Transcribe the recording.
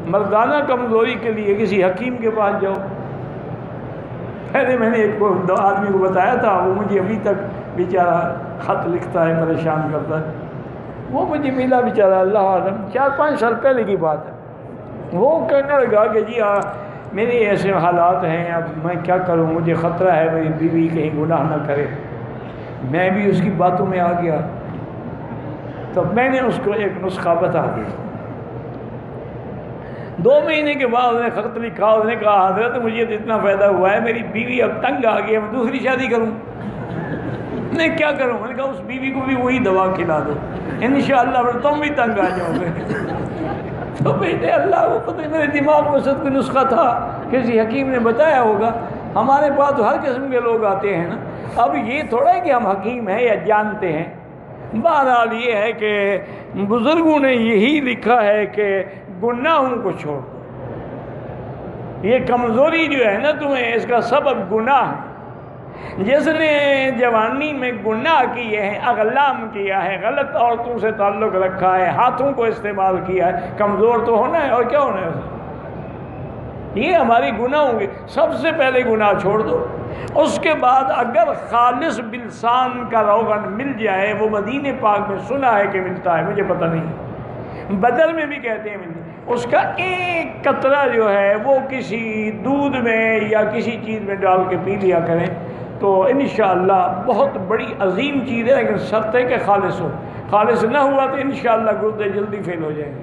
مردانہ کمزوری کے لیے کسی حکیم کے پاس جاؤ. پہلے میں نے ایک آدمی کو بتایا تھا، وہ مجھے ابھی تک بیچارہ خط لکھتا ہے، پریشان کرتا ہے. وہ مجھے ملا بیچارہ، اللہ عالم 4-5 سال پہلے کی بات ہے. وہ کہنے لگا کہ جی میرے ایسے حالات ہیں، اب میں کیا کروں، مجھے خطرہ ہے میری بیوی کہیں گناہ نہ کرے. میں بھی اس کی باتوں میں آ گیا. تو میں نے اس کو ایک نسخہ بتا دیا. 2 مہینے کے بعد انہیں خط لکھا، اس نے کہا حضرت مجھے تو اتنا فائدہ ہوا ہے، میری بیوی اب تنگ آ گئی ہے، میں دوسری شادی کروں. میں کیا کروں؟ میں نے کہا اس بیوی کو بھی وہی دوا کھلا دو، انشاءاللہ پھر تم بھی تنگ آ جاؤ گے. تو بیٹے اللہ کو پتہ، میرے دماغ میں صد کوئی نسخہ تھا، کسی حکیم نے بتایا ہوگا. ہمارے پاس تو ہر قسم کے لوگ آتے ہیں نا. اب یہ تھوڑا ہے کہ ہم حکیم ہیں یا جانتے ہیں. بہرحال یہ ہے کہ بزرگوں نے یہی لکھا ہے کہ گناہوں کو چھوڑ دو. یہ کمزوری جو ہے نا تمہیں، اس کا سبب گناہ ہے. جس نے جوانی میں گناہ کیے ہیں، اغلام کیا ہے، غلط عورتوں سے تعلق رکھا ہے، ہاتھوں کو استعمال کیا ہے، کمزور تو ہونا ہے. اور کیا ہونا ہے؟ یہ ہماری گناہ ہوں گے. سب سے پہلے گناہ چھوڑ دو. اس کے بعد اگر خالص بلسان کا روغن مل جائے، وہ مدینے پاک میں سنا ہے کہ ملتا ہے، مجھے پتہ نہیں، بدر میں بھی کہتے ہیں ملتا ہے. اس کا ایک قطرہ جو ہے وہ کسی دودھ میں یا کسی چیز میں ڈال کے پی لیا کریں تو انشاءاللہ بہت بڑی عظیم چیز ہے. لیکن شرط ہے کہ خالص ہو. خالص نہ ہوا تو انشاءاللہ گردے جلدی فیل ہو جائیں گے.